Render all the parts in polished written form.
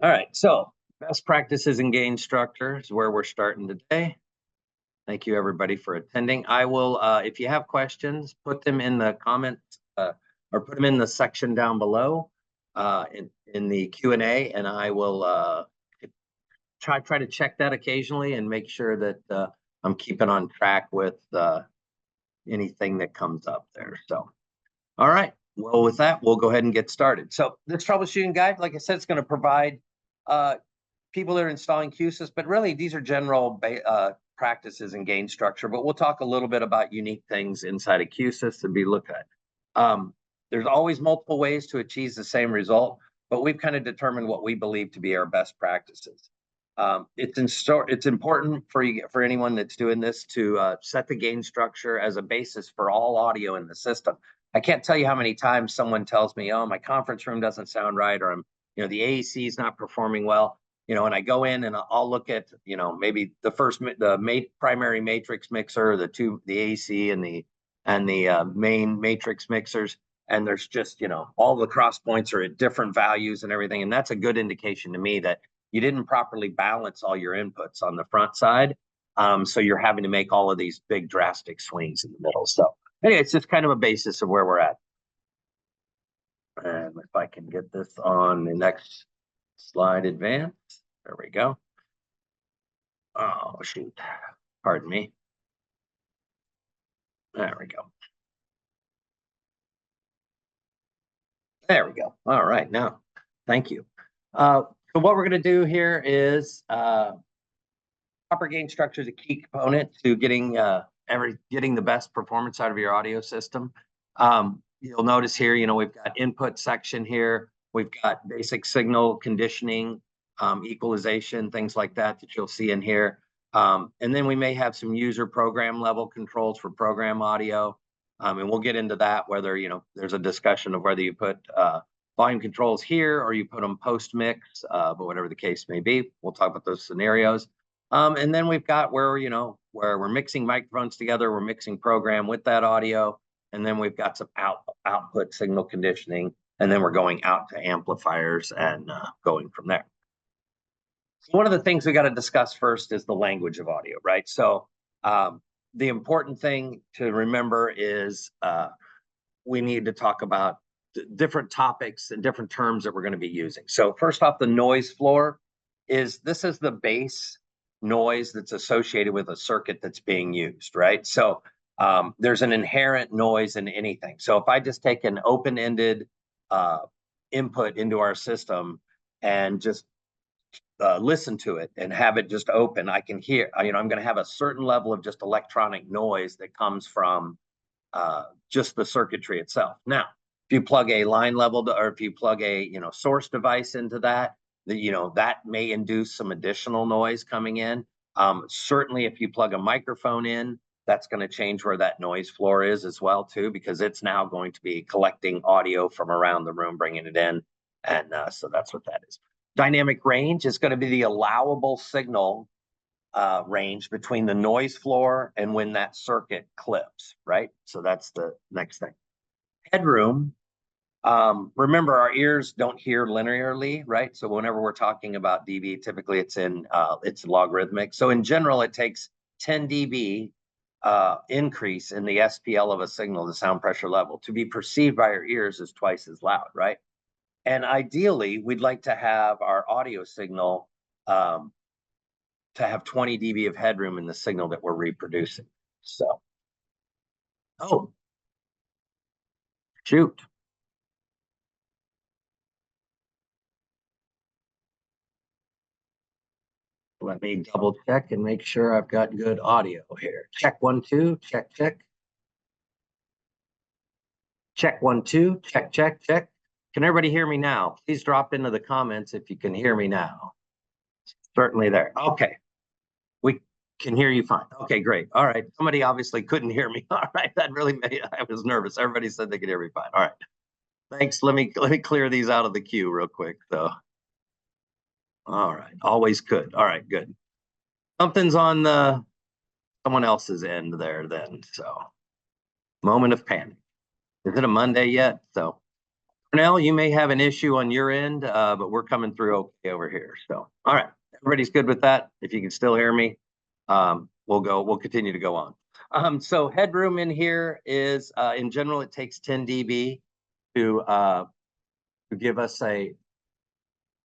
All right, so best practices in gain structure is where we're starting today. Thank you everybody for attending. I will, if you have questions, put them in the comments or put them in the section down below in the Q&A, and I will try to check that occasionally and make sure that I'm keeping on track with anything that comes up there. So, all right. Well, with that, we'll go ahead and get started. So this troubleshooting guide, like I said, it's going to provide people that are installing Q-SYS, but really these are general practices in gain structure. But we'll talk a little bit about unique things inside of Q-SYS to be looked at. There's always multiple ways to achieve the same result, but we've kind of determined what we believe to be our best practices. It's important for anyone that's doing this to set the gain structure as a basis for all audio in the system. I can't tell you how many times someone tells me, "Oh, my conference room doesn't sound right," or the AAC is not performing well. And I go in and I'll look at, maybe the primary matrix mixer, the AAC and the main matrix mixers, and there's just, all the cross points are at different values and everything, and that's a good indication to me that you didn't properly balance all your inputs on the front side. So you're having to make all of these big drastic swings in the middle. So anyway, it's just kind of a basis of where we're at. And if I can get this on the next slide advance, there we go. Oh, shoot. Pardon me. There we go. There we go. All right. Now, thank you. So what we're going to do here is proper gain structure is a key component to getting the best performance out of your audio system. You'll notice here, we've got input section here. We've got basic signal conditioning, equalization, things like that you'll see in here. And then we may have some user program level controls for program audio. And we'll get into that, whether, there's a discussion of whether you put volume controls here or you put them post mix, but whatever the case may be, we'll talk about those scenarios. And then we've got where we're mixing microphones together, we're mixing program with that audio, and then we've got some output signal conditioning, and then we're going out to amplifiers and going from there. So one of the things we got to discuss first is the language of audio, right? So the important thing to remember is we need to talk about different topics and different terms that we're going to be using. So first off, the noise floor this is the base noise that's associated with a circuit that's being used, right? So there's an inherent noise in anything. So if I just take an open-ended input into our system and just listen to it and have it just open, I can hear, I'm going to have a certain level of just electronic noise that comes from just the circuitry itself. Now, if you plug a line level or if you plug a source device into that, that may induce some additional noise coming in. Certainly, if you plug a microphone in, that's going to change where that noise floor is as well too, because it's now going to be collecting audio from around the room, bringing it in, and so that's what that is. Dynamic range is going to be the allowable signal range between the noise floor and when that circuit clips, right? So that's the next thing. Headroom. Remember, our ears don't hear linearly, right? So whenever we're talking about dB, typically it's logarithmic. So in general, it takes 10 dB increase in the SPL of a signal, the sound pressure level, to be perceived by our ears as twice as loud, right? And ideally, we'd like to have our audio signal to have 20 dB of headroom in the signal that we're reproducing. So, oh, shoot. Let me double check and make sure I've got good audio here. Check 1, 2, check, check. Check 1, 2, check, check, check. Can everybody hear me now? Please drop into the comments if you can hear me now. Certainly there. Okay. We can hear you fine. Okay, great. All right. Somebody obviously couldn't hear me. All right. That really made, I was nervous. Everybody said they could hear me fine. All right. Thanks. Let me clear these out of the queue real quick though. All right. Always could. All right, good. Something's on someone else's end there then. So moment of panic. Is it a Monday yet? So Cornell, you may have an issue on your end, but we're coming through okay over here. So, all right, everybody's good with that. If you can still hear me, we'll continue to go on. So headroom in here is, in general, it takes 10 dB to give us a,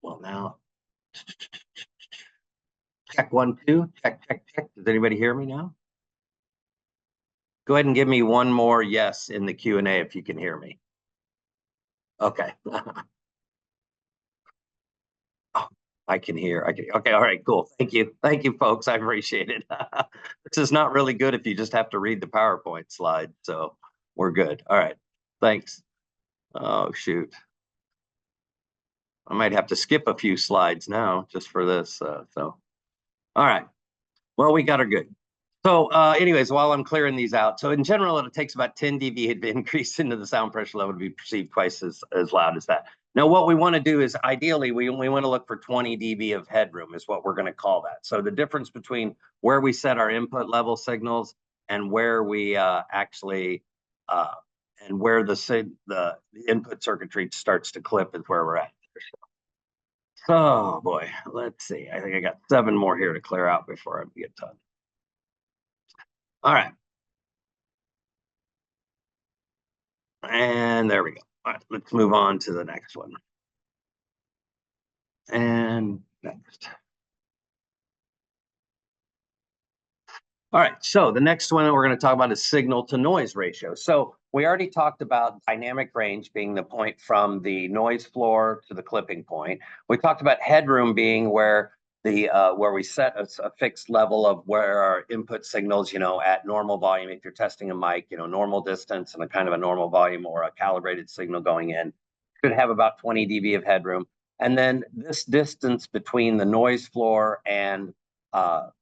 well, now, check 1, 2, check. Does anybody hear me now? Go ahead and give me one more yes in the Q&A if you can hear me. Okay. Oh, I can hear. Okay. All right. Cool. Thank you, folks. I appreciate it. This is not really good if you just have to read the PowerPoint slide. So we're good. All right. Thanks. Oh shoot. I might have to skip a few slides now just for this. All right. Well, we got her good. So anyways, while I'm clearing these out, so in general, it takes about 10 dB to increase into the sound pressure level to be perceived twice as loud as that. Now, what we want to do is ideally, we want to look for 20 dB of headroom is what we're going to call that. So the difference between where we set our input level signals and where we actually, and where the input circuitry starts to clip is where we're at. Oh boy, let's see. I think I got 7 more here to clear out before I get done. All right. And there we go. All right, let's move on to the next one. And next. All right, so the next one that we're going to talk about is signal to noise ratio. So we already talked about dynamic range being the point from the noise floor to the clipping point. We talked about headroom being where we set a fixed level of where our input signals, at normal volume. If you're testing a mic, normal distance and a kind of a normal volume or a calibrated signal going in, should have about 20 dB of headroom. And then this distance between the noise floor and that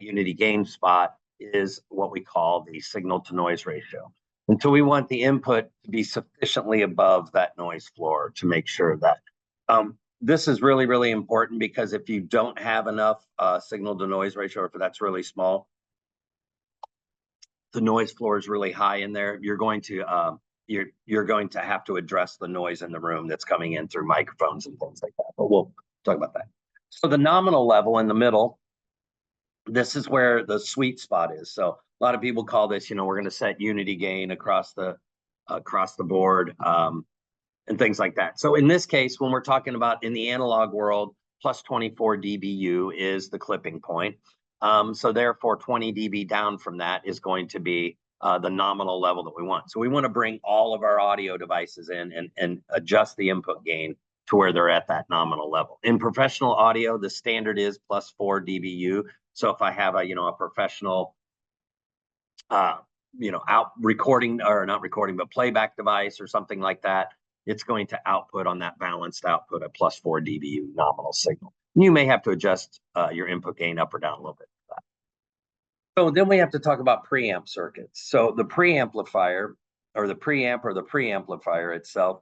unity gain spot is what we call the signal to noise ratio. And so we want the input to be sufficiently above that noise floor to make sure that this is really, really important, because if you don't have enough signal to noise ratio, or if that's really small, the noise floor is really high in there, you're going to have to address the noise in the room that's coming in through microphones and things like that. But we'll talk about that. So the nominal level in the middle, this is where the sweet spot is. So a lot of people call this, we're going to set unity gain across the board and things like that. So in this case, when we're talking about in the analog world, plus 24 dBu is the clipping point. So therefore, 20 dB down from that is going to be the nominal level that we want. So we want to bring all of our audio devices in and adjust the input gain to where they're at that nominal level. In professional audio, the standard is plus 4 dBu. So if I have a professional, out recording, or not recording, but playback device or something like that, it's going to output on that balanced output a plus 4 dBu nominal signal. You may have to adjust your input gain up or down a little bit for that. So then we have to talk about preamp circuits. So the preamplifier, or the preamp, or the preamplifier itself,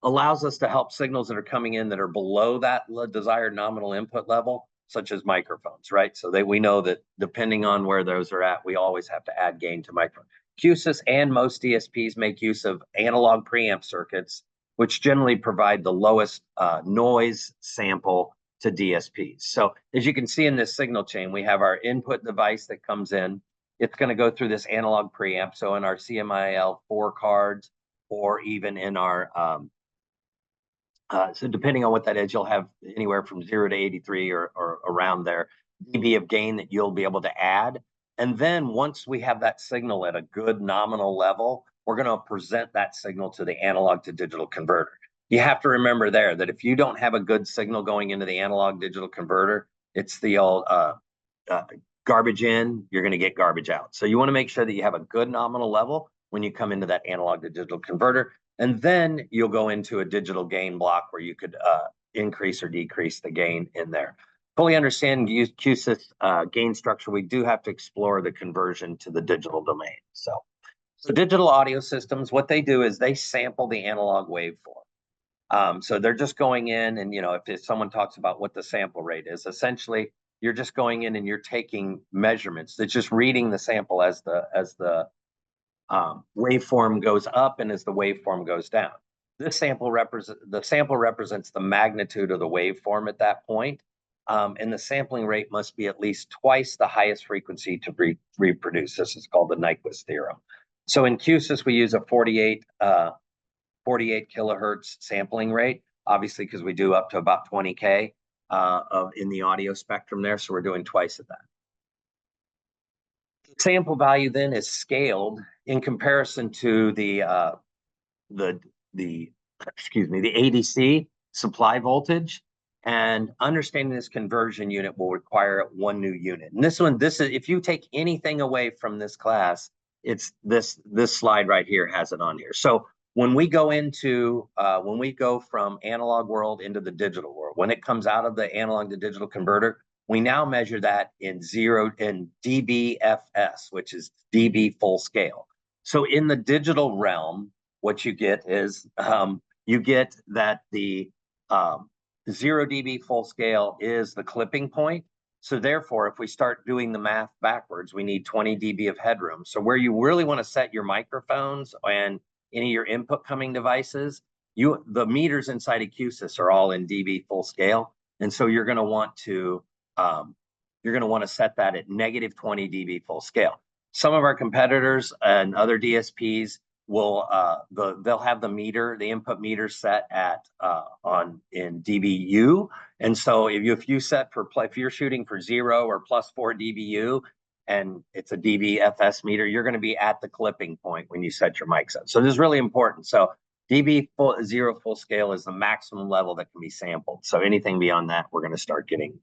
allows us to help signals that are coming in that are below that desired nominal input level, such as microphones, right? So we know that depending on where those are at, we always have to add gain to microphone. Q-SYS and most DSPs make use of analog preamp circuits, which generally provide the lowest noise sample to DSPs. So as you can see in this signal chain, we have our input device that comes in. It's going to go through this analog preamp. So in our CMIL4 cards, or even in our so depending on what that is, you'll have anywhere from 0 to 83 or around there dB of gain that you'll be able to add. And then once we have that signal at a good nominal level, we're going to present that signal to the analog to digital converter. You have to remember there that if you don't have a good signal going into the analog digital converter, it's the old garbage in, you're going to get garbage out. So you want to make sure that you have a good nominal level when you come into that analog to digital converter. And then you'll go into a digital gain block where you could increase or decrease the gain in there. Fully understand Q-SYS gain structure, we do have to explore the conversion to the digital domain. So digital audio systems, what they do is they sample the analog waveform. So they're just going in and, if someone talks about what the sample rate is, essentially you're just going in and you're taking measurements. It's just reading the sample as the waveform goes up and as the waveform goes down. This sample represents the magnitude of the waveform at that point, and the sampling rate must be at least twice the highest frequency to reproduce. This is called the Nyquist theorem. So in Q-SYS, we use a 48 kilohertz sampling rate, obviously because we do up to about 20K in the audio spectrum there, so we're doing twice of that. The sample value then is scaled in comparison to the ADC supply voltage, and understanding this conversion unit will require one new unit. And this is if you take anything away from this class, it's this slide right here has it on here. So when we go from analog world into the digital world, when it comes out of the analog to digital converter, we now measure that in DBFS, which is dB full scale. So in the digital realm, what you get is you get that the 0 dB full scale is the clipping point. So therefore, if we start doing the math backwards, we need 20 dB of headroom. So where you really want to set your microphones and any of your input coming devices, the meters inside of Q-SYS are all in dB full scale. And so you're going to want to set that at negative 20 dB full scale. Some of our competitors and other DSPs will they'll have the input meter set at in dBu, and so if you're shooting for 0 or plus 4 dBu and it's a DBFS meter, you're going to be at the clipping point when you set your mics up. So this is really important. So dB 0 full scale is the maximum level that can be sampled. So anything beyond that, we're going to start getting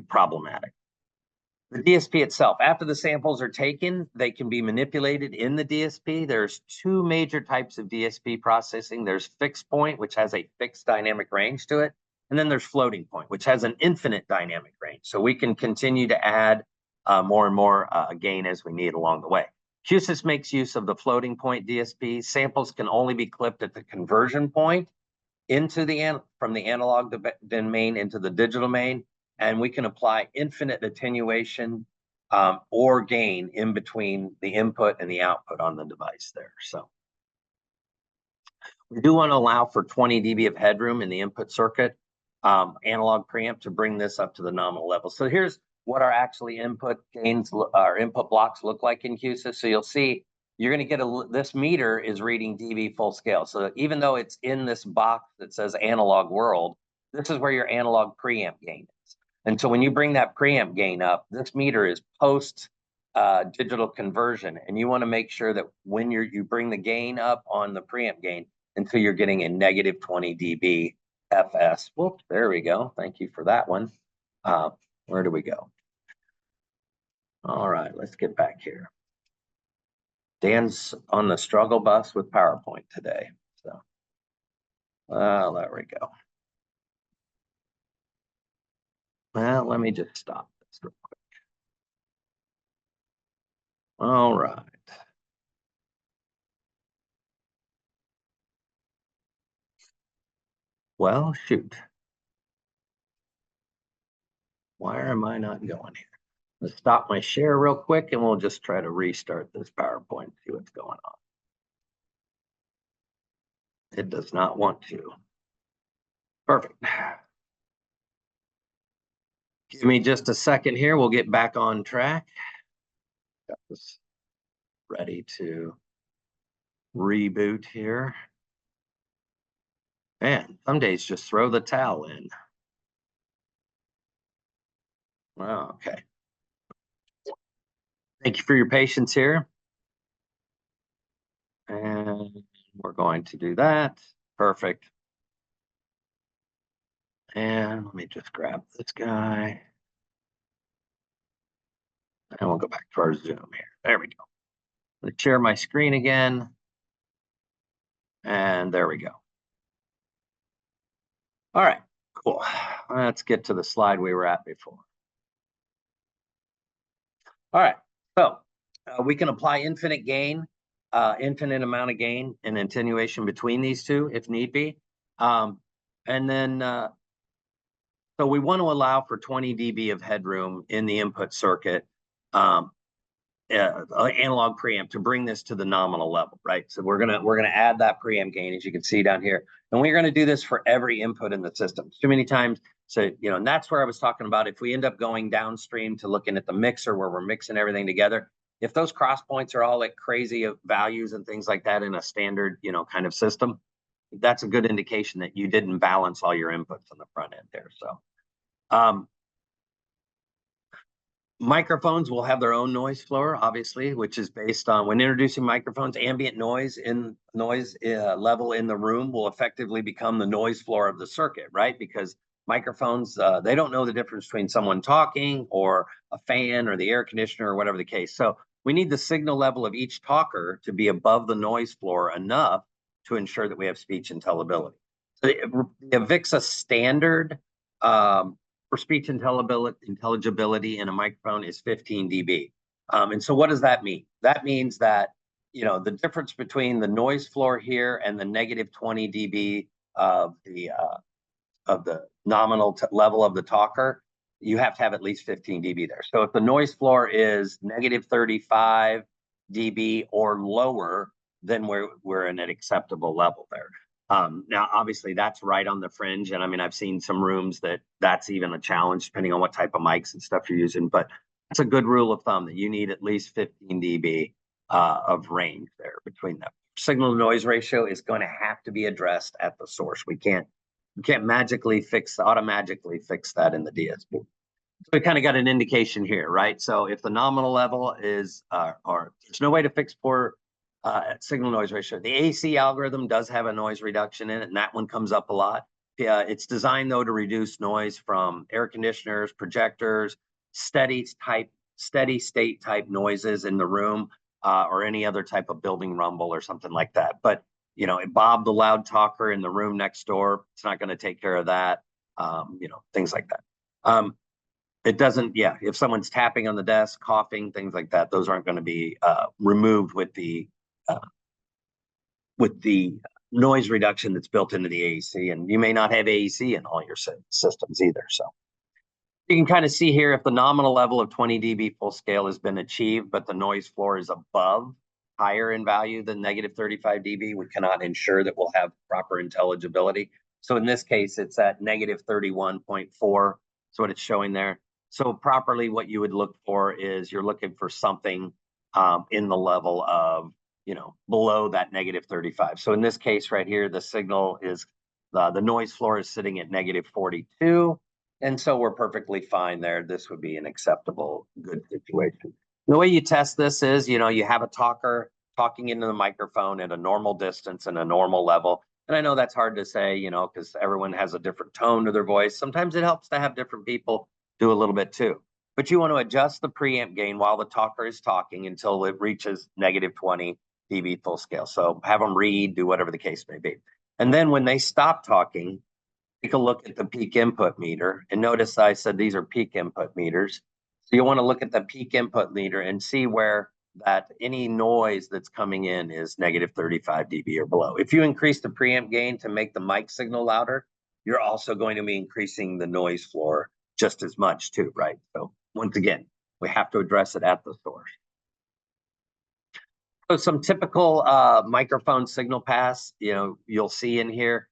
problematic. The DSP itself, after the samples are taken, they can be manipulated in the DSP. There's two major types of DSP processing. There's fixed point, which has a fixed dynamic range to it. And then there's floating point, which has an infinite dynamic range. So we can continue to add more and more gain as we need along the way. Q-SYS makes use of the floating point DSP. Samples can only be clipped at the conversion point from the analog domain into the digital domain. And we can apply infinite attenuation or gain in between the input and the output on the device there. So we do want to allow for 20 dB of headroom in the input circuit analog preamp to bring this up to the nominal level. So here's what our input blocks look like in Q-SYS. So you'll see you're going to get this meter is reading dB full scale. So even though it's in this box that says analog world, this is where your analog preamp gain is. And so when you bring that preamp gain up, this meter is post digital conversion, and you want to make sure that when you bring the gain up on the preamp gain until you're getting a negative 20 dB FS. Whoops, there we go. Thank you for that one. Where do we go? All right, let's get back here. Dan's on the struggle bus with PowerPoint today. So, there we go. Well, let me just stop this real quick. All right. Well, shoot. Why am I not going here? Let's stop my share real quick and we'll just try to restart this PowerPoint, see what's going on. It does not want to. Perfect. Give me just a second here. We'll get back on track. Got this ready to reboot here. Man, some days just throw the towel in. Oh, okay. Thank you for your patience here. And we're going to do that. Perfect. And let me just grab this guy. And we'll go back to our Zoom here. There we go. Let's share my screen again. And there we go. All right, cool. Let's get to the slide we were at before. All right, so we can apply infinite gain, infinite amount of gain and attenuation between these two if need be. And then, so we want to allow for 20 dB of headroom in the input circuit. analog preamp to bring this to the nominal level, right? So we're gonna add that preamp gain, as you can see down here, and we're gonna do this for every input in the system. Too many times, so and that's where I was talking about. If we end up going downstream to looking at the mixer where we're mixing everything together, if those cross points are all at crazy values and things like that in a standard kind of system, that's a good indication that you didn't balance all your inputs on the front end there. So. Microphones will have their own noise floor, obviously, which is based on when introducing microphones, ambient noise level in the room will effectively become the noise floor of the circuit, right? Because microphones, they don't know the difference between someone talking or a fan or the air conditioner or whatever the case. So we need the signal level of each talker to be above the noise floor enough to ensure that we have speech intelligibility. So the AVIXA standard for speech intelligibility in a microphone is 15 dB. And so what does that mean? That means that, the difference between the noise floor here and the negative 20 dB of the nominal level of the talker, you have to have at least 15 dB there. So if the noise floor is negative 35 dB or lower, then we're in an acceptable level there. Now, obviously, that's right on the fringe. And I mean, I've seen some rooms that's even a challenge, depending on what type of mics and stuff you're using. But that's a good rule of thumb that you need at least 15 dB of range there between them. Signal to noise ratio is going to have to be addressed at the source. We can't automatically fix that in the DSP. So we kind of got an indication here, right? So if the nominal level is, or there's no way to fix poor signal noise ratio. The AC algorithm does have a noise reduction in it, and that one comes up a lot. It's designed, though, to reduce noise from air conditioners, projectors, steady state type noises in the room, or any other type of building rumble or something like that. But, Bob the loud talker in the room next door, it's not going to take care of that, things like that. It doesn't, if someone's tapping on the desk, coughing, things like that, those aren't going to be removed with the noise reduction that's built into the AEC, and you may not have AEC in all your systems either. So you can kind of see here if the nominal level of 20 dB full scale has been achieved, but the noise floor is higher in value than negative 35 dB, we cannot ensure that we'll have proper intelligibility. So in this case, it's at negative 31.4. That's what it's showing there. So properly, what you would look for is you're looking for something in the level of below that negative 35. So in this case right here, the signal is, the noise floor is sitting at negative 42. And so we're perfectly fine there. This would be an acceptable, good situation. The way you test this is, you have a talker talking into the microphone at a normal distance and a normal level. And I know that's hard to say, because everyone has a different tone to their voice. Sometimes it helps to have different people do a little bit too. But you want to adjust the preamp gain while the talker is talking until it reaches negative 20 dB full scale. So have them read, do whatever the case may be. And then when they stop talking, take a look at the peak input meter. And notice I said these are peak input meters. So you want to look at the peak input meter and see where that any noise that's coming in is negative 35 dB or below. If you increase the preamp gain to make the mic signal louder, you're also going to be increasing the noise floor just as much too, right? So once again, we have to address it at the source. So some typical microphone signal paths, you'll see in here.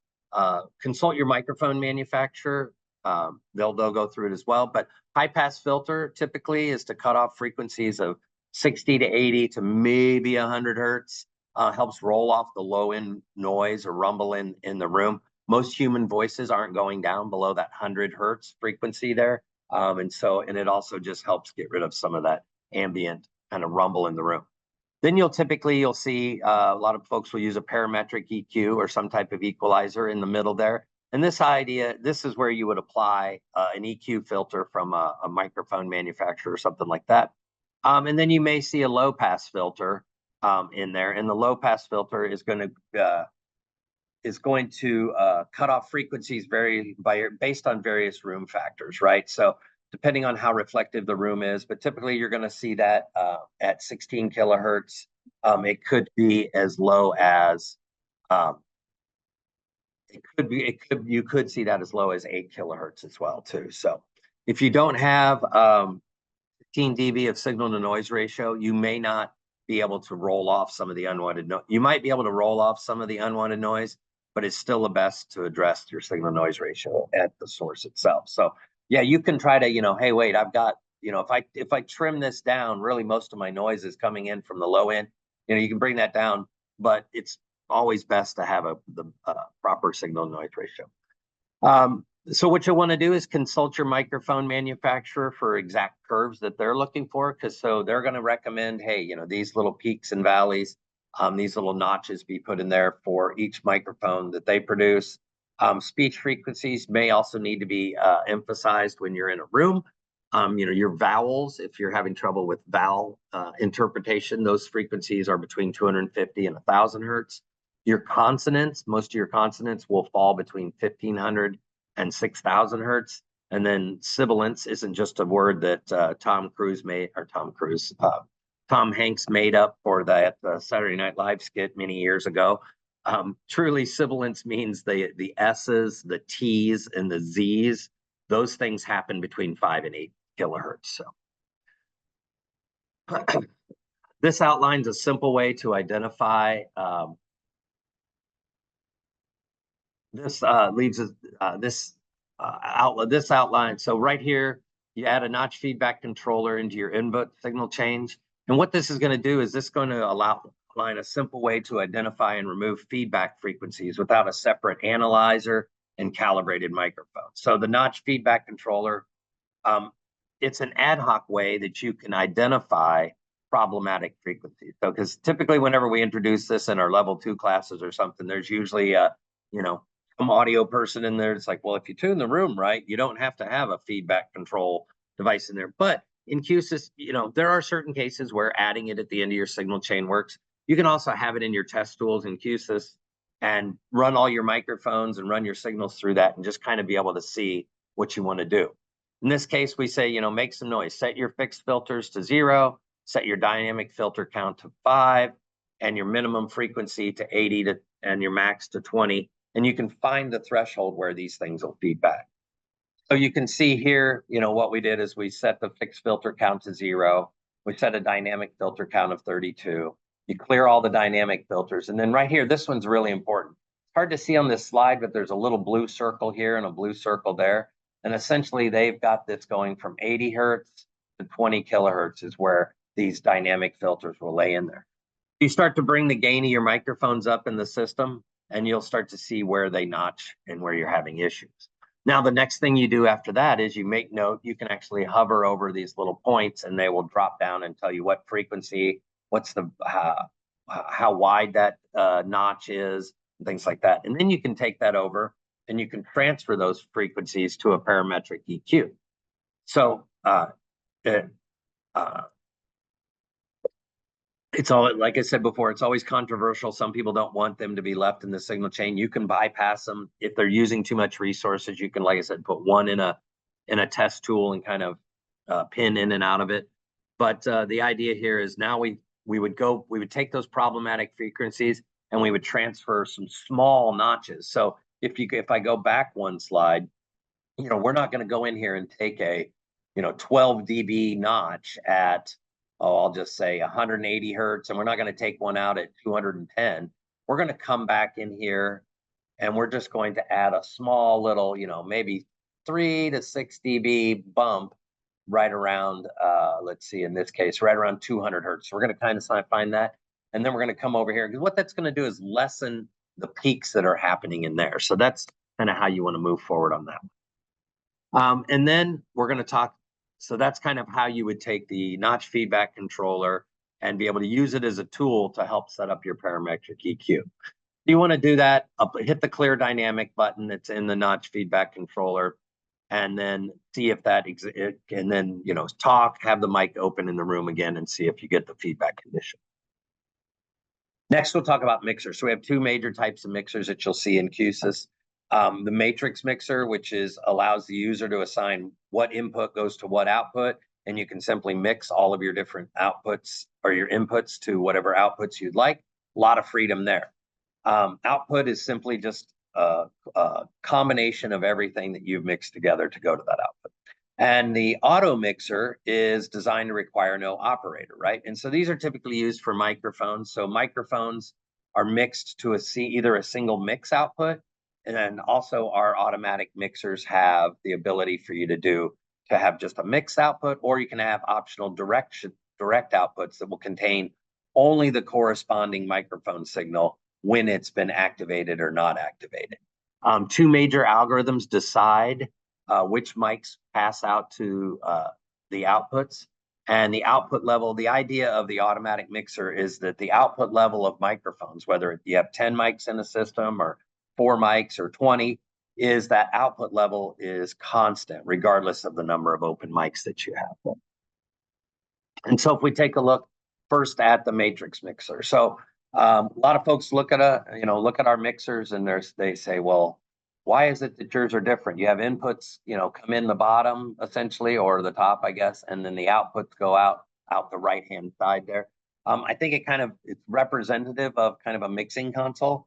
Consult your microphone manufacturer. They'll go through it as well. But high pass filter typically is to cut off frequencies of 60 to 80 to maybe 100 hertz. Helps roll off the low end noise or rumble in the room. Most human voices aren't going down below that 100 hertz frequency there. And it also just helps get rid of some of that ambient kind of rumble in the room. Then you'll see a lot of folks will use a parametric EQ or some type of equalizer in the middle there. And this is where you would apply an EQ filter from a microphone manufacturer or something like that. And then you may see a low pass filter in there. And the low pass filter is going to cut off frequencies based on various room factors, right? So depending on how reflective the room is, but typically you're going to see that at 16 kilohertz. It could be as low as you could see that as low as 8 kilohertz as well too. So if you don't have 15 dB of signal to noise ratio, you may not be able to roll off some of the unwanted noise. You might be able to roll off some of the unwanted noise, but it's still the best to address your signal noise ratio at the source itself. So yeah, you can try to, hey, wait, I've got, if I trim this down, really most of my noise is coming in from the low end. You can bring that down, but it's always best to have the proper signal noise ratio. So what you'll want to do is consult your microphone manufacturer for exact curves that they're looking for, because so they're going to recommend, hey, these little peaks and valleys, these little notches be put in there for each microphone that they produce. Speech frequencies may also need to be emphasized when you're in a room. Your vowels, if you're having trouble with vowel interpretation, those frequencies are between 250 and 1,000 hertz. Your consonants, most of your consonants will fall between 1,500 and 6,000 hertz. And then sibilance isn't just a word that Tom Hanks made up for that Saturday Night Live skit many years ago. Truly, sibilance means the S's, the T's, and the Z's. Those things happen between 5 and 8 kilohertz. So this outlines a simple way to identify this outline. So right here, you add a notch feedback controller into your input signal change. And what this is going to do is this going to outline a simple way to identify and remove feedback frequencies without a separate analyzer and calibrated microphone. So the notch feedback controller, it's an ad hoc way that you can identify problematic frequencies. So because typically whenever we introduce this in our level 2 classes or something, there's usually some audio person in there. It's like, well, if you tune the room right, you don't have to have a feedback control device in there. But in Q-SYS, there are certain cases where adding it at the end of your signal chain works. You can also have it in your test tools in Q-SYS and run all your microphones and run your signals through that and just kind of be able to see what you want to do. In this case, we say, make some noise. Set your fixed filters to 0, set your dynamic filter count to 5, and your minimum frequency to 80 and your max to 20. And you can find the threshold where these things will feed back. So you can see here, what we did is we set the fixed filter count to 0. We set a dynamic filter count of 32. You clear all the dynamic filters. And then right here, this one's really important. It's hard to see on this slide, but there's a little blue circle here and a blue circle there. And essentially, they've got this going from 80 hertz to 20 kilohertz is where these dynamic filters will lay in there. You start to bring the gain of your microphones up in the system, and you'll start to see where they notch and where you're having issues. Now, the next thing you do after that is you make note. You can actually hover over these little points, and they will drop down and tell you what frequency, what's the how wide that notch is, and things like that. And then you can take that over, and you can transfer those frequencies to a parametric EQ. So it's all, like I said before, it's always controversial. Some people don't want them to be left in the signal chain. You can bypass them if they're using too much resources. You can, like I said, put one in a test tool and kind of pin in and out of it. But the idea here is now we would take those problematic frequencies and we would transfer some small notches. So if I go back one slide, we're not going to go in here and take a 12 dB notch at, I'll just say 180 hertz, and we're not going to take one out at 210. We're going to come back in here, and we're just going to add a small little, maybe 3 to 6 dB bump right around, let's see, in this case, right around 200 hertz. So we're going to kind of find that, and then we're going to come over here, because what that's going to do is lessen the peaks that are happening in there. So that's kind of how you want to move forward on that one. And then we're going to talk. So that's kind of how you would take the notch feedback controller and be able to use it as a tool to help set up your parametric EQ. If you want to do that, hit the clear dynamic button that's in the notch feedback controller, and then see if that and then have the mic open in the room again and see if you get the feedback condition. Next, we'll talk about mixers. So we have 2 major types of mixers that you'll see in Q-SYS. The matrix mixer, which allows the user to assign what input goes to what output, and you can simply mix all of your different outputs or your inputs to whatever outputs you'd like. A lot of freedom there. Output is simply just a combination of everything that you've mixed together to go to that output. And the auto mixer is designed to require no operator, right? And so these are typically used for microphones. So microphones are mixed to either a single mix output, and then also our automatic mixers have the ability for you to have just a mix output, or you can have optional direct outputs that will contain only the corresponding microphone signal when it's been activated or not activated. Two major algorithms decide which mics pass out to the outputs. And the output level, the idea of the automatic mixer is that the output level of microphones, whether you have 10 mics in a system or 4 mics or 20, is that output level is constant regardless of the number of open mics that you have. And so if we take a look first at the matrix mixer. So a lot of folks look at our mixers and they say, well, why is it that yours are different? You have inputs, come in the bottom essentially, or the top, I guess, and then the outputs go out the right-hand side there. I think it's representative of kind of a mixing console,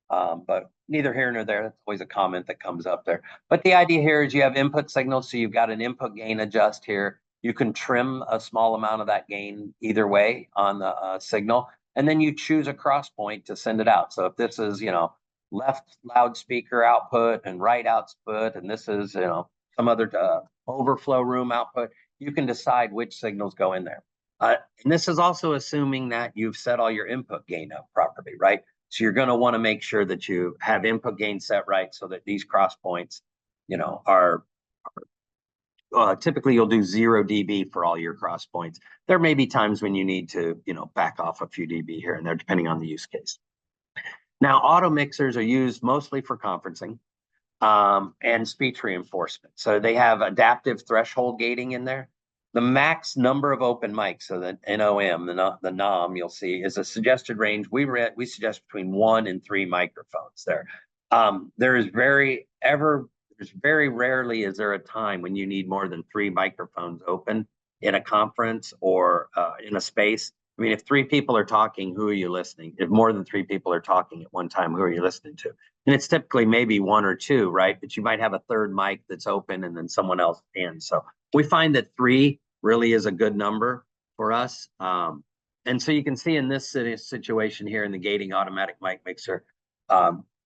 but neither here nor there. That's always a comment that comes up there. But the idea here is you have input signals, so you've got an input gain adjust here. You can trim a small amount of that gain either way on the signal, and then you choose a cross point to send it out. So if this is, left loudspeaker output and right output, and this is, some other overflow room output, you can decide which signals go in there. And this is also assuming that you've set all your input gain up properly, right? So you're going to want to make sure that you have input gain set right so that these cross points, are typically you'll do 0 dB for all your cross points. There may be times when you need to, back off a few dB here and there, depending on the use case. Now, auto mixers are used mostly for conferencing and speech reinforcement. So they have adaptive threshold gating in there. The max number of open mics, so the NOM, the NOM, you'll see, is a suggested range. We suggest between 1 and 3 microphones there. There's very rarely is there a time when you need more than 3 microphones open in a conference or in a space. I mean, if 3 people are talking, who are you listening? If more than 3 people are talking at one time, who are you listening to? And it's typically maybe 1 or 2, right? But you might have a third mic that's open and then someone else in. So we find that 3 really is a good number for us. And so you can see in this situation here in the gating automatic mic mixer,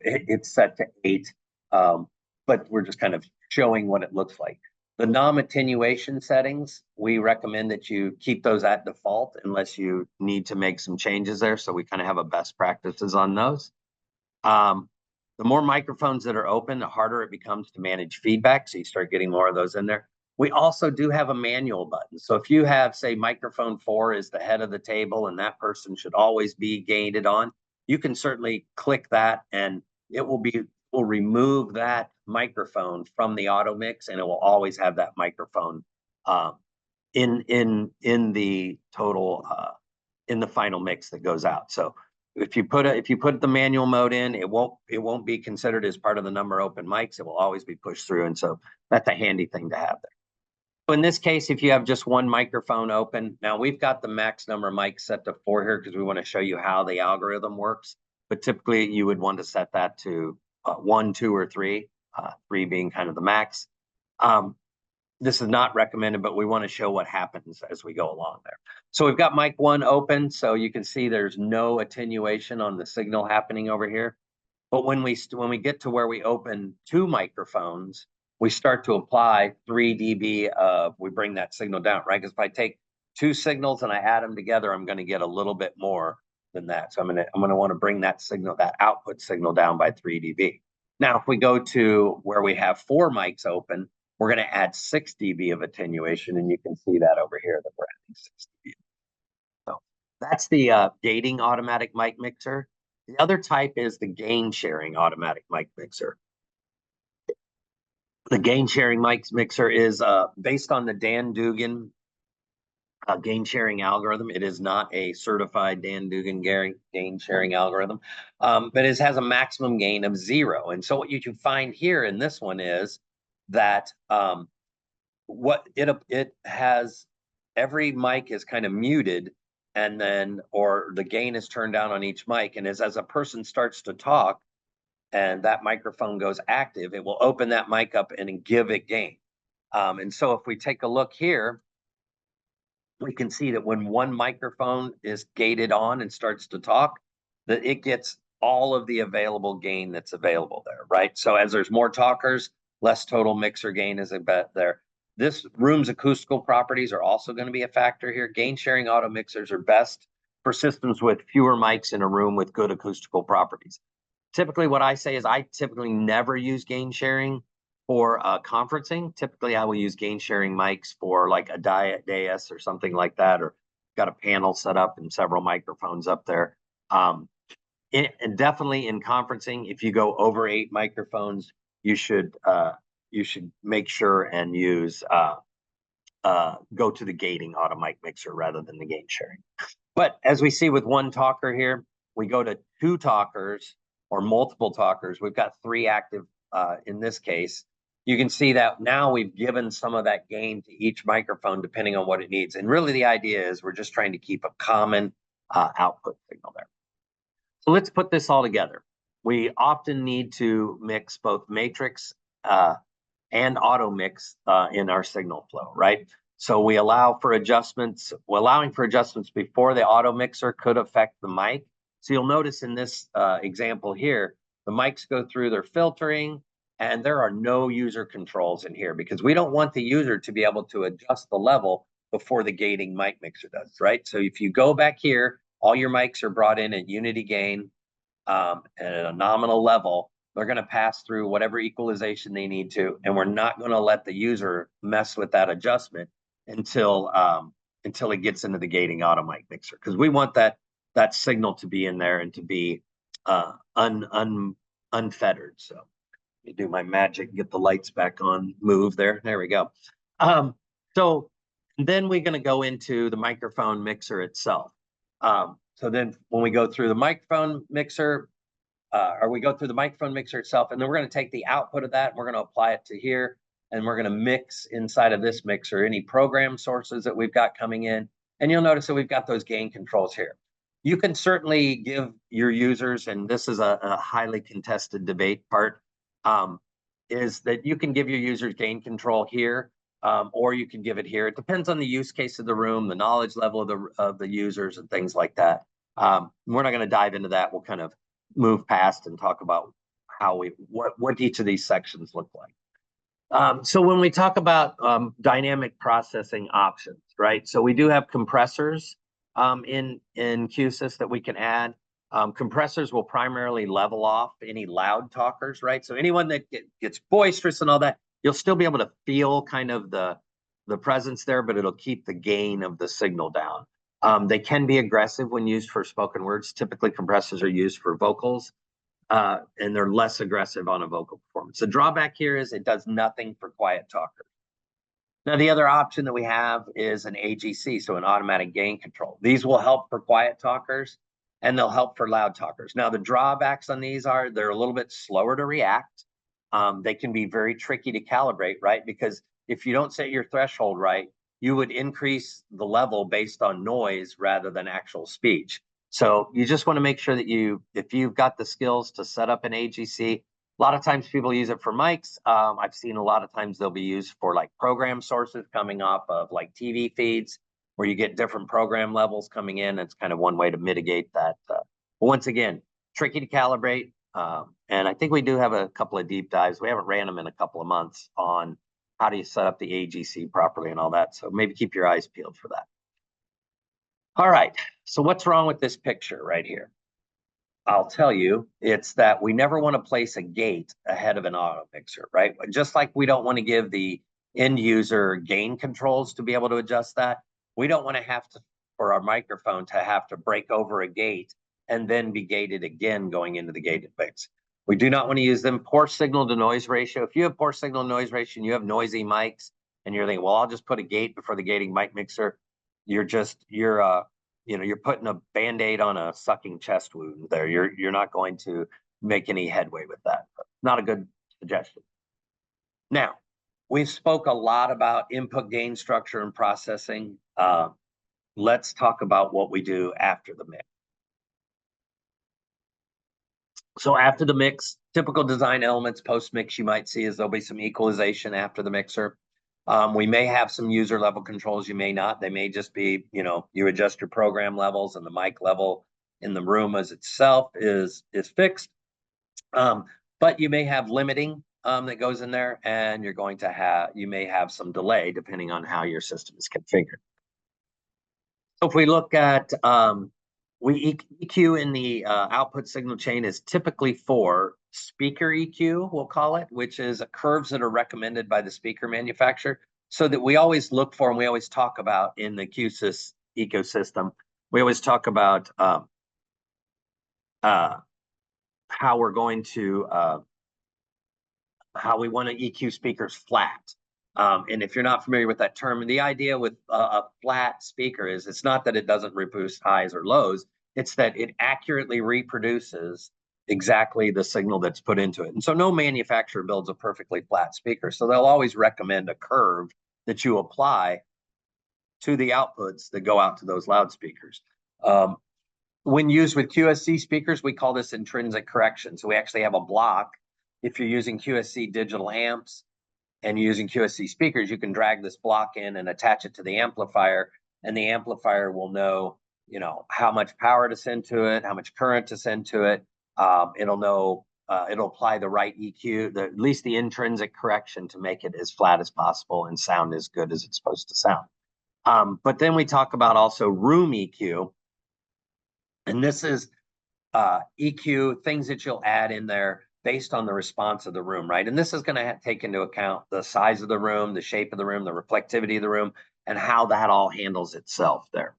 it's set to 8, but we're just kind of showing what it looks like. The non-attenuation settings, we recommend that you keep those at default unless you need to make some changes there. So we kind of have a best practices on those. The more microphones that are open, the harder it becomes to manage feedback. So you start getting more of those in there. We also do have a manual button. So if you have, say, microphone 4 is the head of the table and that person should always be gated on, you can certainly click that and it will remove that microphone from the auto mix, and it will always have that microphone in the total in the final mix that goes out. So if you put the manual mode in, it won't be considered as part of the number of open mics. It will always be pushed through, and so that's a handy thing to have there. So in this case, if you have just one microphone open, now we've got the max number of mics set to 4 here because we want to show you how the algorithm works. But typically, you would want to set that to 1, 2, or 3, 3 being kind of the max. This is not recommended, but we want to show what happens as we go along there. So we've got mic 1 open, so you can see there's no attenuation on the signal happening over here. But when we get to where we open 2 microphones, we start to apply 3 dB we bring that signal down, right? Because if I take 2 signals and I add them together, I'm going to get a little bit more than that. So I'm going to want to bring that output signal down by 3 dB. Now, if we go to where we have 4 mics open, we're going to add 6 dB of attenuation, and you can see that over here that we're adding 6 dB. So that's the gating automatic mic mixer. The other type is the gain sharing automatic mic mixer. The gain sharing mic mixer is based on the Dan Dugan gain sharing algorithm. It is not a certified Dan Dugan gain sharing algorithm, but it has a maximum gain of 0. And so what you can find here in this one is that what it has, every mic is kind of muted, and then or the gain is turned down on each mic, and as a person starts to talk and that microphone goes active, it will open that mic up and give it gain. And so if we take a look here, we can see that when one microphone is gated on and starts to talk, that it gets all of the available gain that's available there, right? So as there's more talkers, less total mixer gain is a bet there. This room's acoustical properties are also going to be a factor here. Gain sharing auto mixers are best for systems with fewer mics in a room with good acoustical properties. Typically, what I say is I typically never use gain sharing for conferencing. Typically, I will use gain sharing mics for like a dais or something like that, or got a panel set up and several microphones up there. And definitely in conferencing, if you go over 8 microphones, you should make sure and use go to the gating auto mic mixer rather than the gain sharing. But as we see with one talker here, we go to 2 talkers or multiple talkers. We've got 3 active in this case. You can see that now we've given some of that gain to each microphone depending on what it needs. And really the idea is we're just trying to keep a common output signal there. So let's put this all together. We often need to mix both matrix and auto mix in our signal flow, right? So we allow for adjustments. Allowing for adjustments before the auto mixer could affect the mic. So you'll notice in this example here, the mics go through their filtering and there are no user controls in here because we don't want the user to be able to adjust the level before the gating mic mixer does, right? So if you go back here, all your mics are brought in at unity gain at a nominal level. They're going to pass through whatever equalization they need to, and we're not going to let the user mess with that adjustment until it gets into the gating auto mic mixer, because we want that signal to be in there and to be unfettered. So let me do my magic, get the lights back on, move there. There we go. So then we're going to go into the microphone mixer itself. So then when we go through the microphone mixer, or we go through the microphone mixer itself, and then we're going to take the output of that and we're going to apply it to here, and we're going to mix inside of this mixer any program sources that we've got coming in. And you'll notice that we've got those gain controls here. You can certainly give your users, and this is a highly contested debate part, is that you can give your users gain control here, or you can give it here. It depends on the use case of the room, the knowledge level of the users and things like that. We're not going to dive into that. We'll kind of move past and talk about how what each of these sections look like. So when we talk about dynamic processing options, right? So we do have compressors in Q-SYS that we can add. Compressors will primarily level off any loud talkers, right? So anyone that gets boisterous and all that, you'll still be able to feel kind of the presence there, but it'll keep the gain of the signal down. They can be aggressive when used for spoken words. Typically, compressors are used for vocals, and they're less aggressive on a vocal performance. The drawback here is it does nothing for quiet talkers. Now, the other option that we have is an AGC, so an automatic gain control. These will help for quiet talkers, and they'll help for loud talkers. Now, the drawbacks on these are they're a little bit slower to react. They can be very tricky to calibrate, right? Because if you don't set your threshold right, you would increase the level based on noise rather than actual speech. So you just want to make sure that if you've got the skills to set up an AGC, a lot of times people use it for mics. I've seen a lot of times they'll be used for like program sources coming off of like TV feeds where you get different program levels coming in. It's kind of one way to mitigate that. But once again, tricky to calibrate. And I think we do have a couple of deep dives. We haven't ran them in a couple of months on how do you set up the AGC properly and all that. So maybe keep your eyes peeled for that. All right, so what's wrong with this picture right here? I'll tell you, it's that we never want to place a gate ahead of an auto mixer, right? Just like we don't want to give the end user gain controls to be able to adjust that, we don't want to have to, for our microphone to have to break over a gate and then be gated again going into the gated mix. We do not want to use them. Poor signal to noise ratio. If you have poor signal to noise ratio and you have noisy mics and you're thinking, well, I'll just put a gate before the gating mic mixer, you're putting a Band-Aid on a sucking chest wound there. You're not going to make any headway with that. Not a good suggestion. Now, we've spoke a lot about input gain structure and processing. Let's talk about what we do after the mix. So after the mix, typical design elements post-mix you might see is there'll be some equalization after the mixer. We may have some user level controls, you may not. They may just be, you adjust your program levels and the mic level in the room as itself is fixed. But you may have limiting that goes in there, and you may have some delay depending on how your system is configured. So if we look at EQ in the output signal chain is typically for speaker EQ, we'll call it, which is curves that are recommended by the speaker manufacturer. So that we always look for, and we always talk about in the Q-SYS ecosystem, we always talk about how we're going to how we want to EQ speakers flat. And if you're not familiar with that term, the idea with a flat speaker is it's not that it doesn't reproduce highs or lows, it's that it accurately reproduces exactly the signal that's put into it. And so no manufacturer builds a perfectly flat speaker. So they'll always recommend a curve that you apply to the outputs that go out to those loudspeakers. When used with QSC speakers, we call this intrinsic correction. So we actually have a block. If you're using QSC digital amps and using QSC speakers, you can drag this block in and attach it to the amplifier, and the amplifier will know, how much power to send to it, how much current to send to it. It'll know, it'll apply the right EQ, at least the intrinsic correction to make it as flat as possible and sound as good as it's supposed to sound. But then we talk about also room EQ, and this is EQ, things that you'll add in there based on the response of the room, right? And this is going to take into account the size of the room, the shape of the room, the reflectivity of the room, and how that all handles itself there.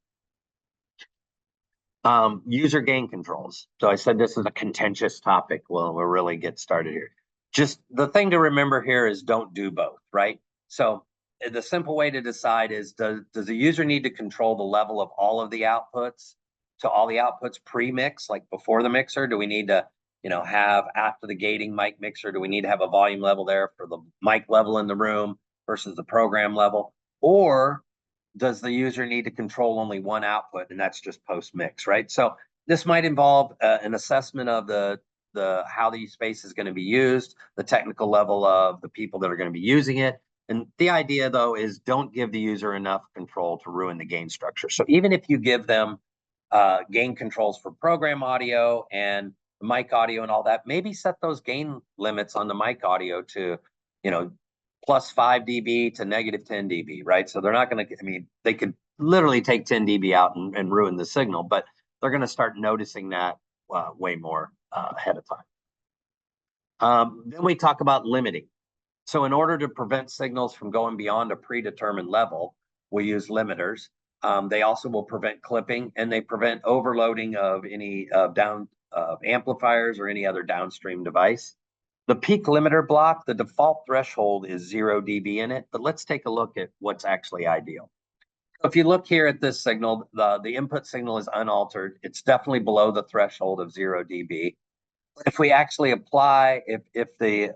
User gain controls. So I said this is a contentious topic. Well, we'll really get started here. Just the thing to remember here is don't do both, right? So the simple way to decide is, does the user need to control the level of all of the outputs to all the outputs pre-mix, like before the mixer? Do we need to, have after the gating mic mixer, do we need to have a volume level there for the mic level in the room versus the program level? Or does the user need to control only one output, and that's just post-mix, right? So this might involve an assessment of the how the space is going to be used, the technical level of the people that are going to be using it. And the idea, though, is don't give the user enough control to ruin the gain structure. So even if you give them gain controls for program audio and mic audio and all that, maybe set those gain limits on the mic audio to, plus 5 dB to negative 10 dB, right? So they're not going to, they could literally take 10 dB out and ruin the signal, but they're going to start noticing that way more ahead of time. Then we talk about limiting. So in order to prevent signals from going beyond a predetermined level, we use limiters. They also will prevent clipping, and they prevent overloading of any amplifiers or any other downstream device. The peak limiter block, the default threshold is 0 dB in it, but let's take a look at what's actually ideal. So if you look here at this signal, the input signal is unaltered. It's definitely below the threshold of 0 dB. If we actually apply, if the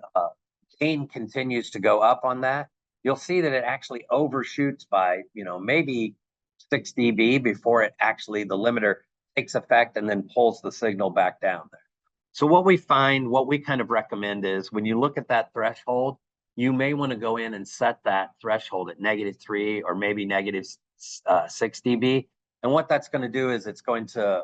gain continues to go up on that, you'll see that it actually overshoots by, maybe 6 dB before it actually, the limiter takes effect and then pulls the signal back down there. So what we kind of recommend is when you look at that threshold, you may want to go in and set that threshold at -3 or maybe -6 dB. And what that's going to do is it's going to,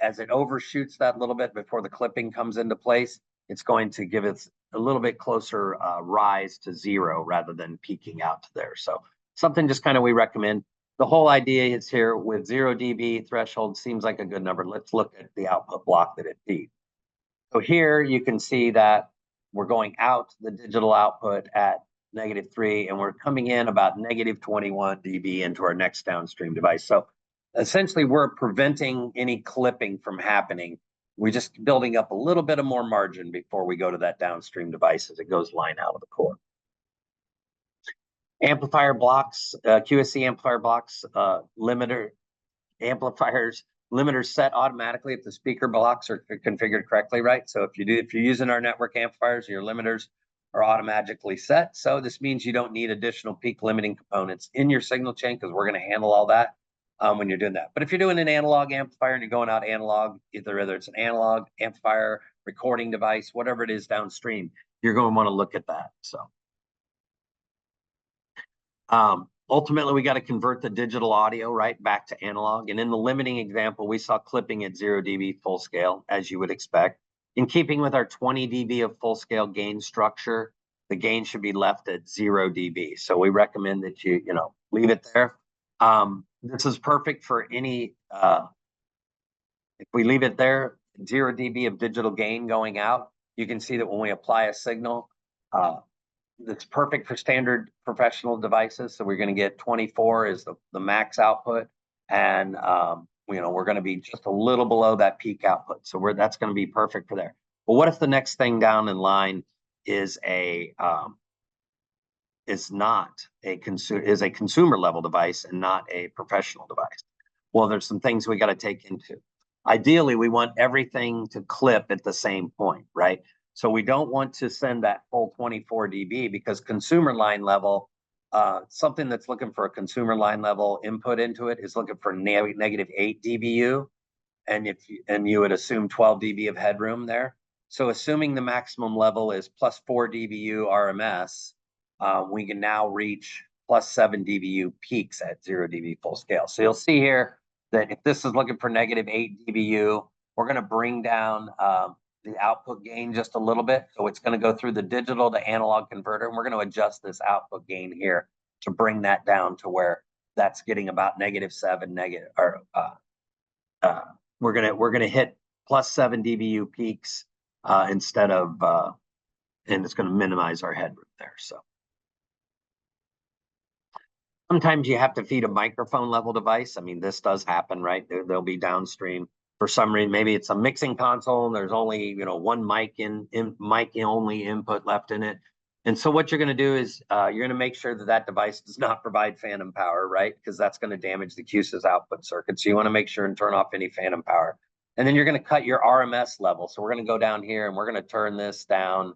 as it overshoots that little bit before the clipping comes into place, it's going to give it a little bit closer rise to 0 rather than peaking out to there. So something just kind of we recommend. The whole idea is here with 0 dB threshold seems like a good number. Let's look at the output block that it feeds. So here you can see that we're going out the digital output at -3, and we're coming in about -21 dB into our next downstream device. So essentially we're preventing any clipping from happening. We're just building up a little bit of more margin before we go to that downstream device as it goes line out of the core. Amplifier blocks, QSC amplifier blocks, limiter amplifiers, limiters set automatically if the speaker blocks are configured correctly, right? So if you're using our network amplifiers, your limiters are automatically set. So this means you don't need additional peak limiting components in your signal chain because we're going to handle all that when you're doing that. But if you're doing an analog amplifier and you're going out analog, either it's an analog amplifier, recording device, whatever it is downstream, you're going to want to look at that. So. Ultimately, we got to convert the digital audio right back to analog. And in the limiting example, we saw clipping at 0 dB full scale, as you would expect. In keeping with our 20 dB of full scale gain structure, the gain should be left at 0 dB. So we recommend that you leave it there. This is perfect for any, if we leave it there, 0 dB of digital gain going out, you can see that when we apply a signal, that's perfect for standard professional devices. So we're going to get 24 is the max output. And, we're going to be just a little below that peak output. So that's going to be perfect for there. But what if the next thing down in line is a consumer level device and not a professional device? Well, there's some things we got to take into. Ideally, we want everything to clip at the same point, right? So we don't want to send that full 24 dB because consumer line level, something that's looking for a consumer line level input into it is looking for negative 8 dBu, and you would assume 12 dB of headroom there. So assuming the maximum level is plus 4 dBu RMS, we can now reach plus 7 dBu peaks at 0 dB full scale. So you'll see here that if this is looking for negative 8 dBu, we're going to bring down the output gain just a little bit. So it's going to go through the digital to analog converter, and we're going to adjust this output gain here to bring that down to where that's getting about negative 7 we're gonna hit plus 7 dBu peaks instead of and it's going to minimize our headroom there. So sometimes you have to feed a microphone level device. I mean, this does happen, right? There'll be downstream for some reason. Maybe it's a mixing console and there's only one mic only input left in it. And so what you're going to do is you're going to make sure that device does not provide phantom power, right? Because that's going to damage the Q-SYS output circuit. So you want to make sure and turn off any phantom power. And then you're going to cut your RMS level. So we're going to go down here and we're going to turn this down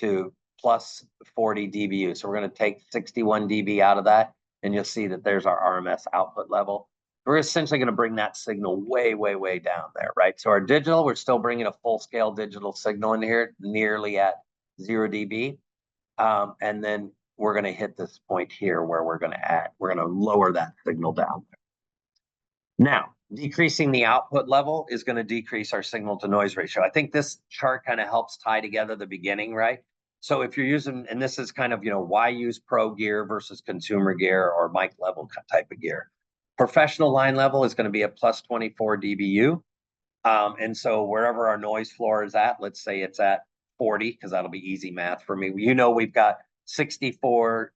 to plus 40 dBu. So we're going to take 61 dB out of that, and you'll see that there's our RMS output level. We're essentially going to bring that signal way, way, way down there, right? So our digital, we're still bringing a full-scale digital signal in here, nearly at 0 dB. And then we're going to hit this point here where we're going to lower that signal down there. Now, decreasing the output level is going to decrease our signal to noise ratio. I think this chart kind of helps tie together the beginning, right? So if you're using, and this is kind of, why use pro gear versus consumer gear or mic level type of gear. Professional line level is going to be a plus 24 dBu. And so wherever our noise floor is at, let's say it's at 40, because that'll be easy math for me. We've got 64.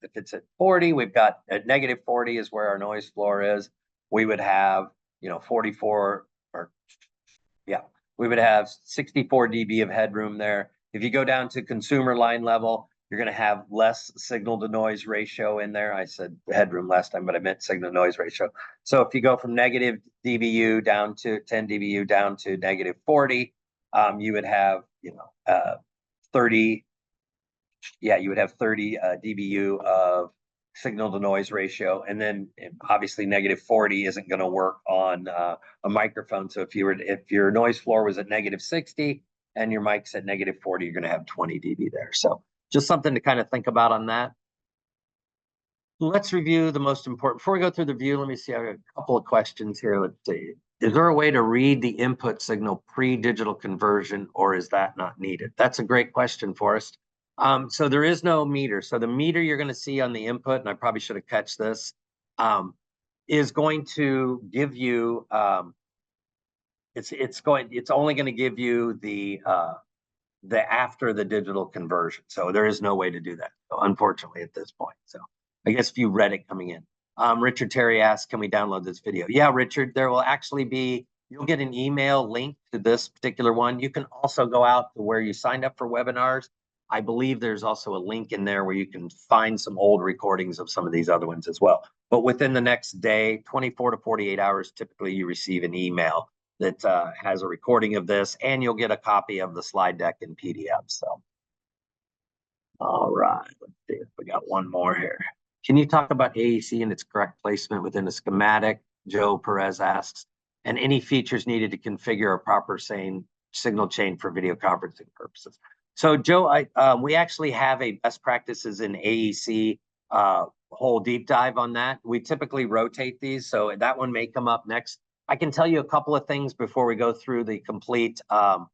If it's at 40, we've got at negative 40 is where our noise floor is. We would have, 44 we would have 64 dB of headroom there. If you go down to consumer line level, you're going to have less signal to noise ratio in there. I said headroom last time, but I meant signal to noise ratio. So if you go from negative dBu down to 10 dBu down to negative 40, you would have, 30. Yeah, you would have 30 dBu of signal to noise ratio. And then obviously negative 40 isn't going to work on a microphone. So if your noise floor was at negative 60 and your mic's at negative 40, you're going to have 20 dB there. So just something to kind of think about on that. Let's review the most important. Before we go through the view, let me see. I have a couple of questions here. Let's see. Is there a way to read the input signal pre-digital conversion, or is that not needed? That's a great question, Forrest. So there is no meter. So the meter you're going to see on the input, and I probably should have catched this, is going to give you. It's only going to give you the after the digital conversion. So there is no way to do that, unfortunately, at this point. So I guess if you read it coming in. Richard Terry asks, can we download this video? Yeah, Richard, there will actually be, you'll get an email link to this particular one. You can also go out to where you signed up for webinars. I believe there's also a link in there where you can find some old recordings of some of these other ones as well. But within the next day, 24 to 48 hours, typically you receive an email that has a recording of this, and you'll get a copy of the slide deck in PDF. So, all right, let's see if we got one more here. Can you talk about AEC and its correct placement within a schematic? Joe Perez asks, and any features needed to configure a proper signal chain for video conferencing purposes. So Joe, we actually have a best practices in AEC whole deep dive on that. We typically rotate these, so that one may come up next. I can tell you a couple of things before we go through the complete that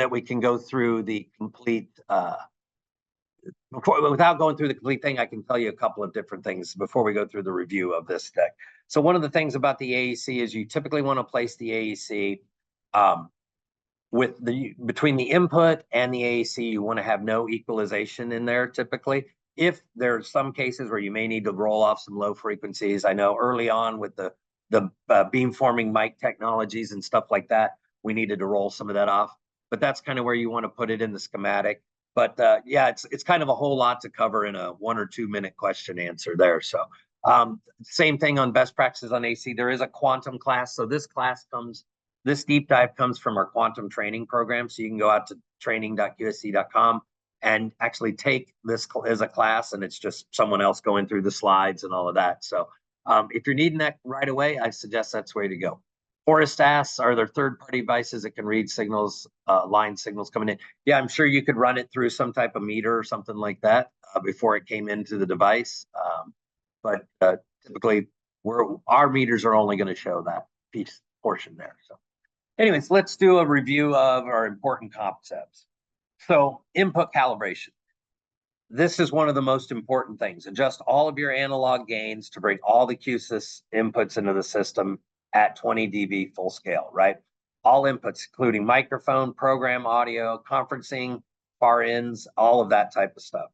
we can go through the complete without going through the complete thing. I can tell you a couple of different things before we go through the review of this deck. So one of the things about the AEC is you typically want to place the AEC with between the input and the AEC. You want to have no equalization in there typically. If there's some cases where you may need to roll off some low frequencies. I know early on with the beamforming mic technologies and stuff like that, we needed to roll some of that off. But that's kind of where you want to put it in the schematic. But yeah, it's kind of a whole lot to cover in a 1 or 2 minute question answer there. So same thing on best practices on AC. There is a quantum class. So this deep dive comes from our quantum training program. So you can go out to training.qsc.com and actually take this as a class, and it's just someone else going through the slides and all of that. So if you're needing that right away, I suggest that's the way to go. Forrest asks, are there third-party devices that can read signals, line signals coming in? Yeah, I'm sure you could run it through some type of meter or something like that before it came into the device. But typically, our meters are only going to show that portion there. So anyways, let's do a review of our important concepts. So input calibration. This is one of the most important things. Adjust all of your analog gains to bring all the Q-SYS inputs into the system at 20 dB full scale, right? All inputs, including microphone, program audio, conferencing, far ends, all of that type of stuff.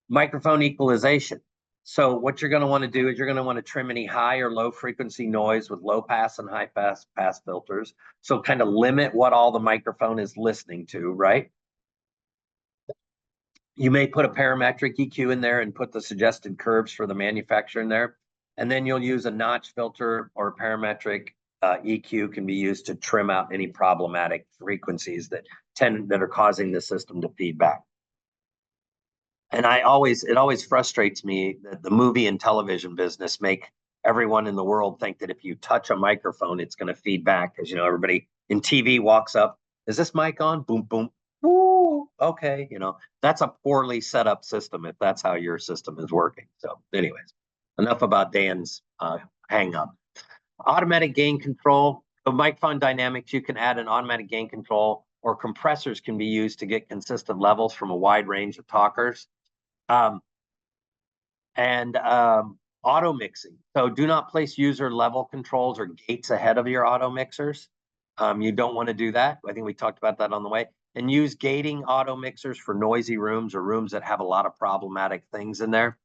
Microphone equalization. So what you're going to want to do is you're going to want to trim any high or low frequency noise with low pass and high pass filters. So kind of limit what all the microphone is listening to, right? You may put a parametric EQ in there and put the suggested curves for the manufacturer in there. And then you'll use a notch filter or a parametric EQ can be used to trim out any problematic frequencies that are causing the system to feedback. And it always frustrates me that the movie and television business make everyone in the world think that if you touch a microphone, it's going to feed back. Because, everybody in TV walks up, is this mic on? Boom, boom. Ooh, okay. That's a poorly set up system if that's how your system is working. So anyways, enough about Dan's hang up. Automatic gain control. So microphone dynamics, you can add an automatic gain control, or compressors can be used to get consistent levels from a wide range of talkers. Auto mixing. So do not place user level controls or gates ahead of your auto mixers. You don't want to do that. I think we talked about that on the way. And use gating auto mixers for noisy rooms or rooms that have a lot of problematic things in there.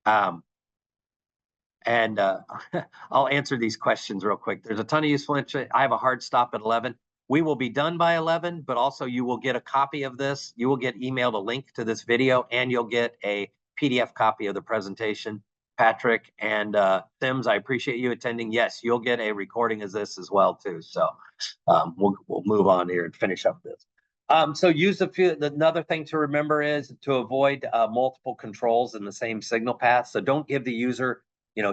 I'll answer these questions real quick. There's a ton of useful information. I have a hard stop at 11. We will be done by 11, but also you will get a copy of this. You will get emailed a link to this video, and you'll get a PDF copy of the presentation. Patrick and Sims, I appreciate you attending. Yes, you'll get a recording of this as well too. So we'll move on here and finish up this. So use another thing to remember is to avoid multiple controls in the same signal path. So don't give the user,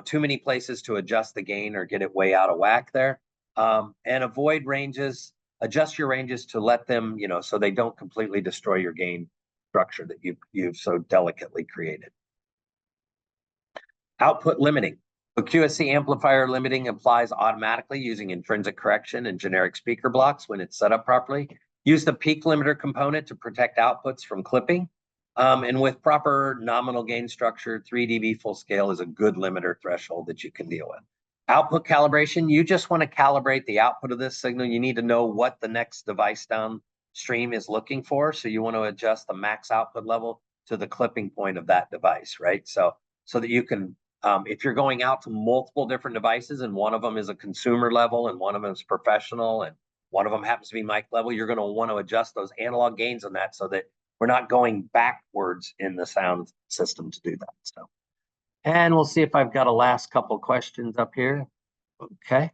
too many places to adjust the gain or get it way out of whack there. And avoid ranges, adjust your ranges to let them, so they don't completely destroy your gain structure that you've so delicately created. Output limiting. So QSC amplifier limiting applies automatically using intrinsic correction and generic speaker blocks when it's set up properly. Use the peak limiter component to protect outputs from clipping. And with proper nominal gain structure, 3 dB full scale is a good limiter threshold that you can deal with. Output calibration, you just want to calibrate the output of this signal. You need to know what the next device downstream is looking for. So you want to adjust the max output level to the clipping point of that device, right? So that you can, if you're going out to multiple different devices and one of them is a consumer level and one of them is professional and one of them happens to be mic level, you're going to want to adjust those analog gains on that so that we're not going backwards in the sound system to do that. So, and we'll see if I've got a last couple questions up here. Okay.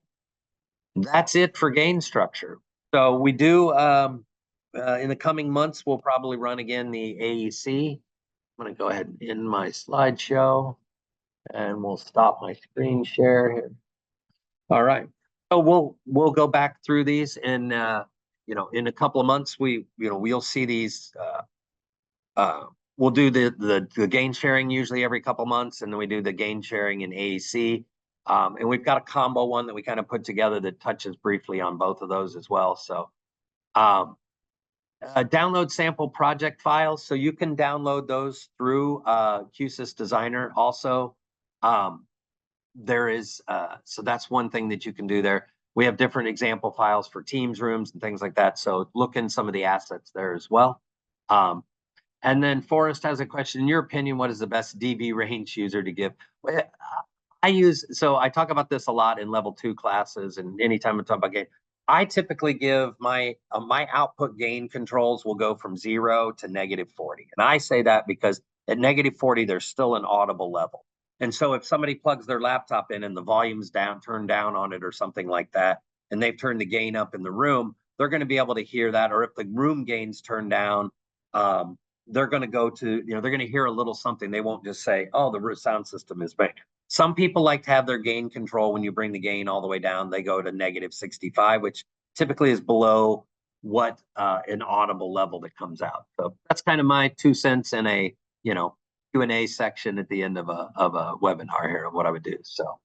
That's it for gain structure. So we do, in the coming months, we'll probably run again the AEC. I'm going to go ahead and end my slideshow and we'll stop my screen share here. All right. So we'll go back through these and, in a couple of months, we'll see these, we'll do the gain sharing usually every couple months, and then we do the gain sharing in AEC. And we've got a combo one that we kind of put together that touches briefly on both of those as well. So download sample project files. So you can download those through Q-SYS Designer also. There is, so that's one thing that you can do there. We have different example files for teams rooms and things like that. So look in some of the assets there as well. And then Forrest has a question. In your opinion, what is the best DB range user to give? So I talk about this a lot in level 2 classes, and anytime I talk about gain, I typically give my output gain controls will go from 0 to -40. And I say that because at -40, there's still an audible level. And so if somebody plugs their laptop in and the volume's turned down on it or something like that, and they've turned the gain up in the room, they're going to be able to hear that. Or if the room gain's turned down, they're going to go to, they're going to hear a little something. They won't just say, oh, the sound system is bad. Some people like to have their gain control when you bring the gain all the way down. They go to -65, which typically is below what an audible level that comes out. So that's kind of my 2 cents in a, Q&A section at the end of a webinar here of what I would do. So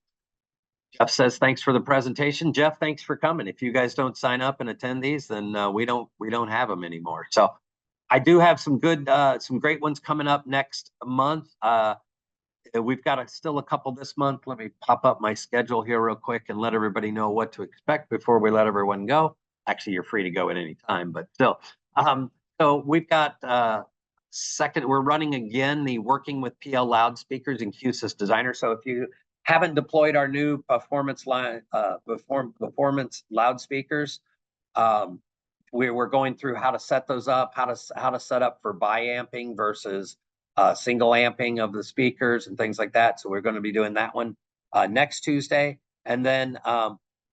Jeff says, thanks for the presentation. Jeff, thanks for coming. If you guys don't sign up and attend these, then we don't have them anymore. So I do have some great ones coming up next month. We've got still a couple this month. Let me pop up my schedule here real quick and let everybody know what to expect before we let everyone go. Actually, you're free to go at any time, but still. So we've got we're running again the working with PL loudspeakers in Q-SYS Designer. So if you haven't deployed our new performance loudspeakers, we're going through how to set those up, how to set up for bi-amping versus single amping of the speakers and things like that. So we're going to be doing that one next Tuesday. And then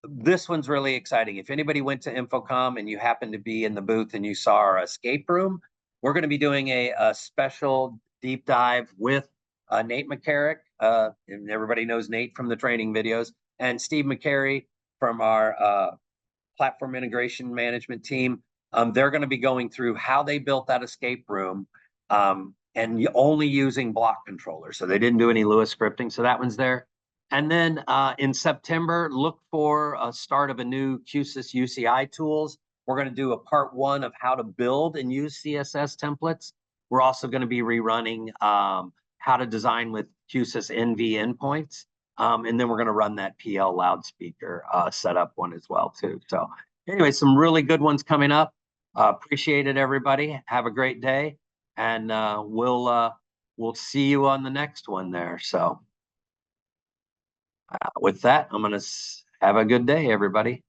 this one's really exciting. If anybody went to Infocom and you happen to be in the booth and you saw our escape room, we're going to be doing a special deep dive with Nate McCarrick. And everybody knows Nate from the training videos, and Steve McCary from our platform integration management team. They're going to be going through how they built that escape room and only using block controllers. So they didn't do any Lewis scripting. So that one's there. And then in September, look for a start of a new Q-SYS UCI tools. We're going to do a part 1 of how to build and use CSS templates. We're also going to be rerunning how to design with Q-SYS NV endpoints. And then we're going to run that PL loudspeaker setup one as well, too. So anyway, some really good ones coming up. Appreciate it, everybody. Have a great day. And we'll see you on the next one there. So with that, I'm going to have a good day, everybody.